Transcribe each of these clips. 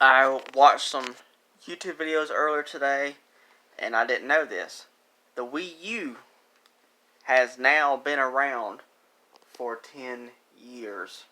I watched some YouTube videos earlier today, and I didn't know this. The Wii U has now been around for 10 years.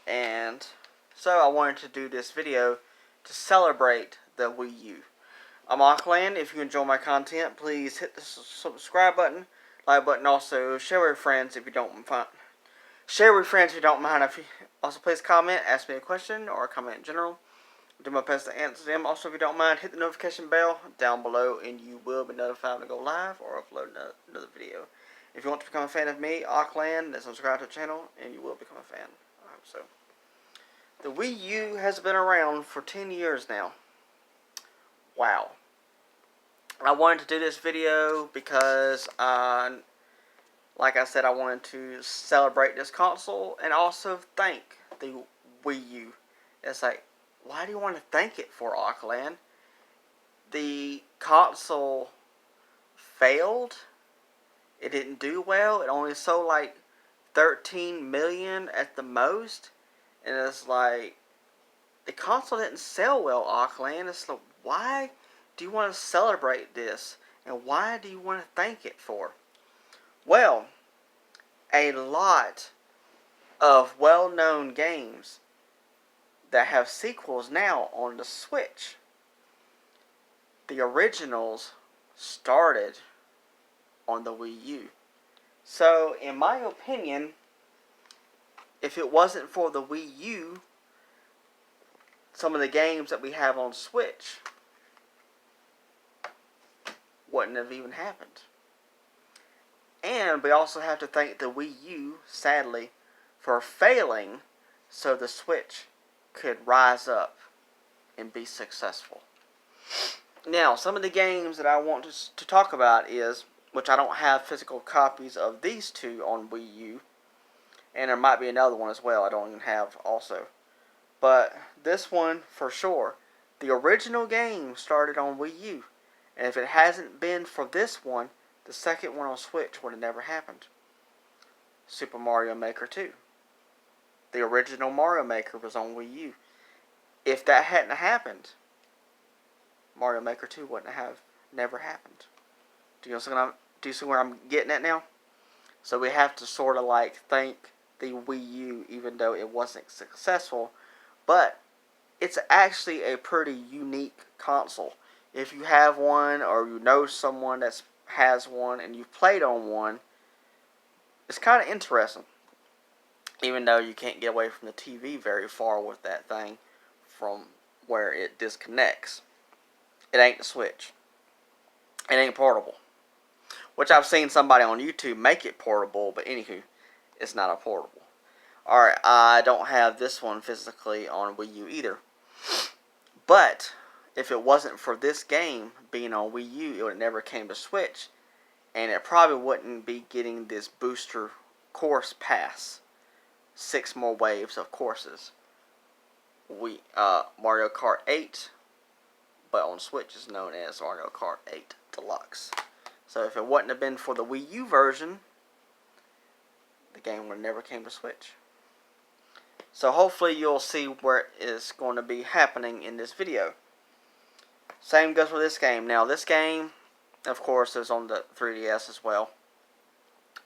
And so I wanted to do this video to celebrate the Wii U. I'm Auckland. If you enjoy my content, please hit the subscribe button, like button, also share with friends if you don't mind. Also, please comment, ask me a question, or comment in general. I'll do my best to answer them. Also, if you don't mind, hit the notification bell down below, and you will be notified when I go live or upload another video. If you want to become a fan of me, Auckland, then subscribe to the channel, and you will become a fan. I hope so. The Wii U has been around for 10 years now. Wow. I wanted to do this video because, like I said, I wanted to celebrate this console and also thank the Wii U. It's like, why do you want to thank it for, Auckland? The console failed. It didn't do well. It only sold like 13 million at the most. And it's like, the console didn't sell well, Auckland. It's like, why do you want to celebrate this? And why do you want to thank it for? Well, a lot of well-known games that have sequels now on the Switch. The originals started on the Wii U. So, in my opinion, if it wasn't for the Wii U, some of the games that we have on Switch wouldn't have even happened. And we also have to thank the Wii U, sadly, for failing so the Switch could rise up and be successful. Now, some of the games that I want to talk about is, which I don't have physical copies of these two on Wii U, and there might be another one as well I don't even have also. But this one, for sure, the original game started on Wii U, and if it hasn't been for this one, the second one on Switch would have never happened. Super Mario Maker 2. The original Mario Maker was on Wii U. If that hadn't happened, Mario Maker 2 wouldn't have never happened. Do you see where I'm getting at now? So we have to sort of like thank the Wii U, even though it wasn't successful. But it's actually a pretty unique console. If you have one, or you know someone that has one and you've played on one, it's kind of interesting. Even though you can't get away from the TV very far with that thing from where it disconnects. It ain't the Switch. It ain't portable. Which I've seen somebody on YouTube make it portable, but anywho, it's not a portable. Alright, I don't have this one physically on Wii U either. But if it wasn't for this game being on Wii U, it would have never came to Switch. And it probably wouldn't be getting this booster course pass. 6 more waves of courses. Mario Kart 8, but on Switch is known as Mario Kart 8 Deluxe. So if it wouldn't have been for the Wii U version, the game would have never came to Switch. So hopefully you'll see where it is going to be happening in this video. Same goes for this game. Now this game, of course, is on the 3DS as well.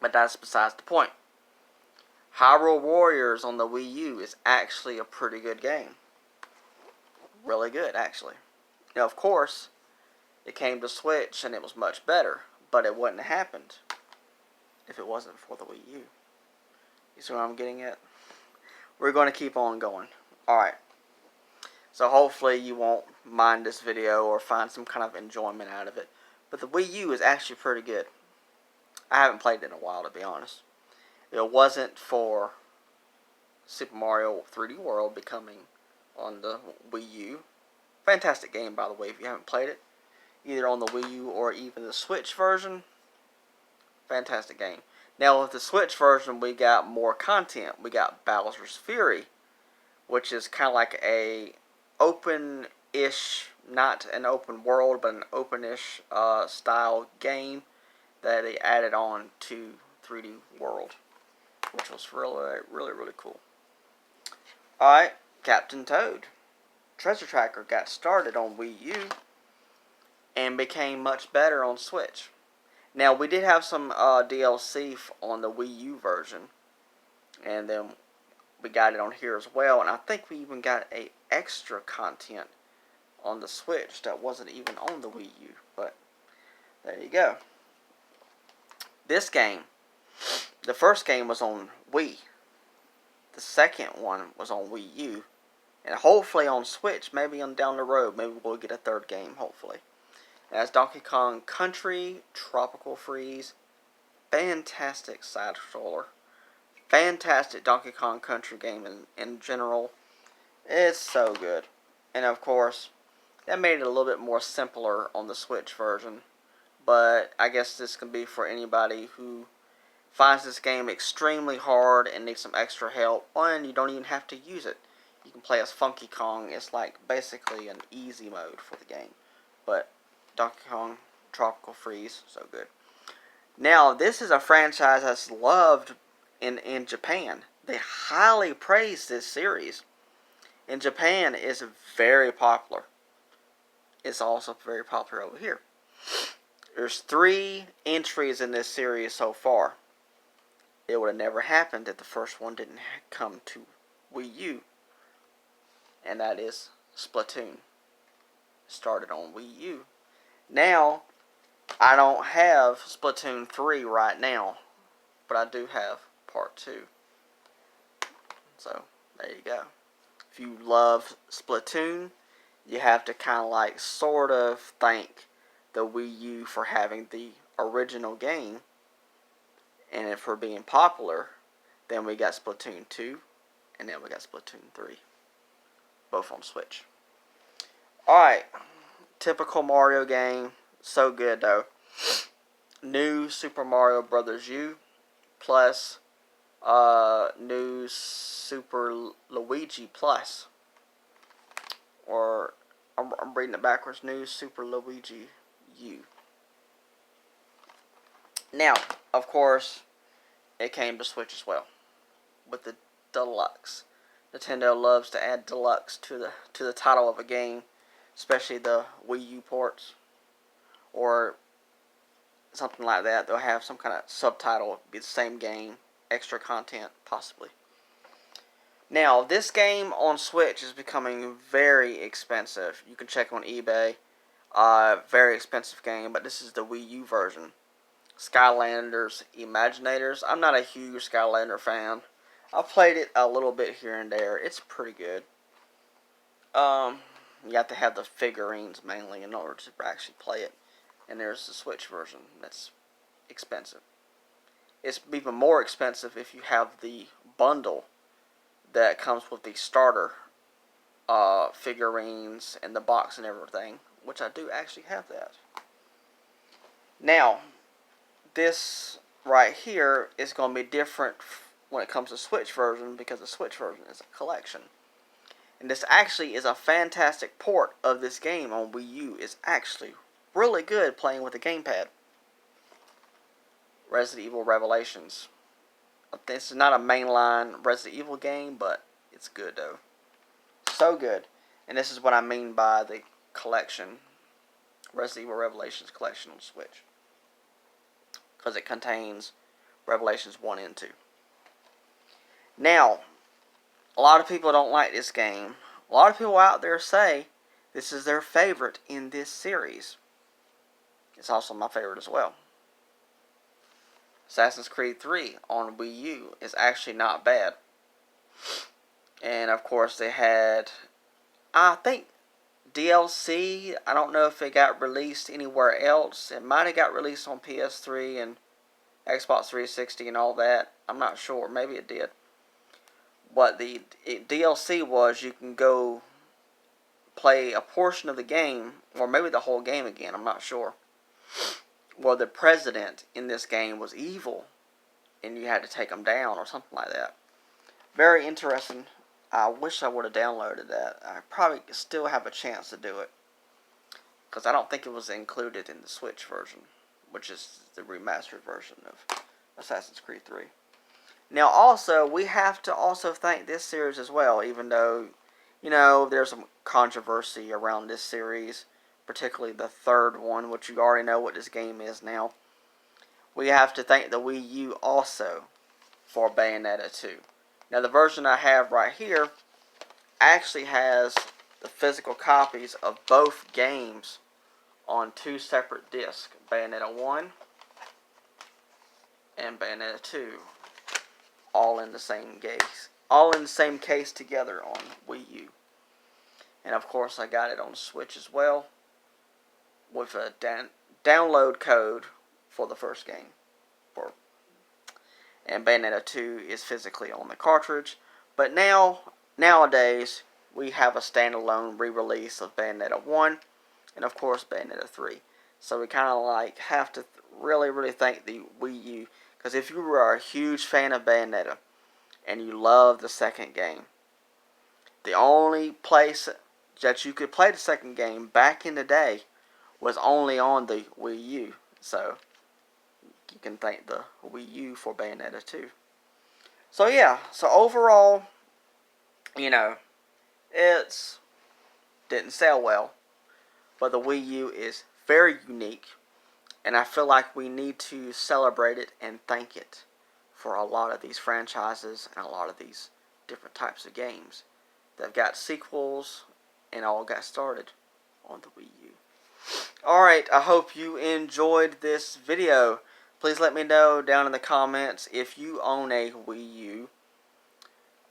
But that's besides the point. Hyrule Warriors on the Wii U is actually a pretty good game. Really good, actually. Now, of course, it came to Switch and it was much better. But it wouldn't have happened if it wasn't for the Wii U. You see what I'm getting at? We're going to keep on going. Alright. So hopefully you won't mind this video or find some kind of enjoyment out of it. But the Wii U is actually pretty good. I haven't played it in a while, to be honest. If it wasn't for Super Mario 3D World becoming on the Wii U. Fantastic game, by the way, if you haven't played it. Either on the Wii U or even the Switch version. Fantastic game. Now with the Switch version, we got more content. We got Bowser's Fury, which is kind of like a open-ish, not an open world, but an open-ish style game that they added on to 3D World, which was really, really, really cool. Alright, Captain Toad. Treasure Tracker got started on Wii U and became much better on Switch. Now, we did have some DLC on the Wii U version, and then we got it on here as well, and I think we even got a extra content on the Switch that wasn't even on the Wii U, but there you go. This game, the first game was on Wii. The second one was on Wii U, and hopefully on Switch, maybe on down the road, maybe we'll get a third game, hopefully. That's Donkey Kong Country Tropical Freeze. Fantastic side-scroller. Fantastic Donkey Kong Country game in general. It's so good. And of course, that made it a little bit more simpler on the Switch version. But I guess this can be for anybody who finds this game extremely hard and needs some extra help. And you don't even have to use it. You can play as Funky Kong. It's like basically an easy mode for the game. But Donkey Kong Tropical Freeze, so good. Now, this is a franchise that's loved in Japan. They highly praise this series. In Japan, it's very popular. It's also very popular over here. There's 3 entries in this series so far. It would have never happened if the first one didn't come to Wii U. And that is Splatoon. Started on Wii U. Now, I don't have Splatoon 3 right now, but I do have Part 2. So, there you go. If you love Splatoon, you have to kind of like sort of thank the Wii U for having the original game, and for being popular. Then we got Splatoon 2, and then we got Splatoon 3. Both on Switch. Alright, typical Mario game. So good though. New Super Mario Bros. U plus new Super Luigi Plus. Or I'm reading it backwards. New Super Luigi U. Now, of course, it came to Switch as well with the Deluxe. Nintendo loves to add Deluxe to the title of a game, especially the Wii U ports or something like that. They'll have some kind of subtitle, be the same game, extra content, possibly. Now, this game on Switch is becoming very expensive. You can check on eBay. Very expensive game, but this is the Wii U version. Skylanders Imaginators. I'm not a huge Skylander fan. I've played it a little bit here and there. It's pretty good. You have to have the figurines mainly in order to actually play it. And there's the Switch version that's expensive. It's even more expensive if you have the bundle that comes with the starter figurines and the box and everything, which I do actually have that. Now, this right here is going to be different when it comes to Switch version, because the Switch version is a collection. And this actually is a fantastic port of this game on Wii U. It's actually really good playing with the gamepad. Resident Evil Revelations. This is not a mainline Resident Evil game, but it's good though. So good. And this is what I mean by the collection. Resident Evil Revelations collection on Switch. Because it contains Revelations 1 and 2. Now, a lot of people don't like this game. A lot of people out there say this is their favorite in this series. It's also my favorite as well. Assassin's Creed 3 on Wii U is actually not bad. And of course they had, I think, DLC. I don't know if it got released anywhere else. It might have got released on PS3 and Xbox 360 and all that. I'm not sure. Maybe it did. What the DLC was, you can go play a portion of the game, or maybe the whole game again, I'm not sure. Well, the president in this game was evil, and you had to take him down, or something like that. Very interesting. I wish I would have downloaded that. I probably still have a chance to do it, because I don't think it was included in the Switch version, which is the remastered version of Assassin's Creed 3. Now, also, we have to also thank this series as well, even though You know, there's some controversy around this series, particularly the third one, which you already know what this game is now. We have to thank the Wii U also for Bayonetta 2. Now, the version I have right here actually has the physical copies of both games on two separate discs. Bayonetta 1 and Bayonetta 2. All in the same case. All in the same case together on Wii U. And of course I got it on Switch as well, with a download code for the first game. And Bayonetta 2 is physically on the cartridge. But nowadays, we have a standalone re-release of Bayonetta 1, and of course Bayonetta 3. So we kind of like have to really thank the Wii U, because if you were a huge fan of Bayonetta, and you love the second game, the only place that you could play the second game back in the day was only on the Wii U. So you can thank the Wii U for Bayonetta 2. So yeah, so overall, you know, it's didn't sell well, but the Wii U is very unique, and I feel like we need to celebrate it and thank it for a lot of these franchises and a lot of these different types of games. They've got sequels and all got started on the Wii U. Alright, I hope you enjoyed this video. Please let me know down in the comments if you own a Wii U,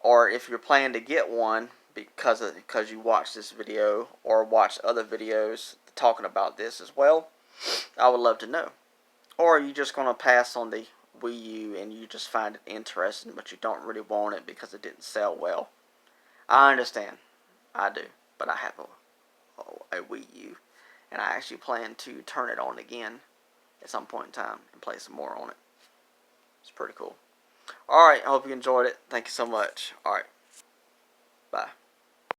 or if you're planning to get one because you watched this video or watched other videos talking about this as well. I would love to know. Or are you just going to pass on the Wii U and you just find it interesting but you don't really want it because it didn't sell well? I understand. I do. But I have a Wii U, and I actually plan to turn it on again at some point in time and play some more on it. It's pretty cool. Alright, I hope you enjoyed it. Thank you so much. Alright. Bye.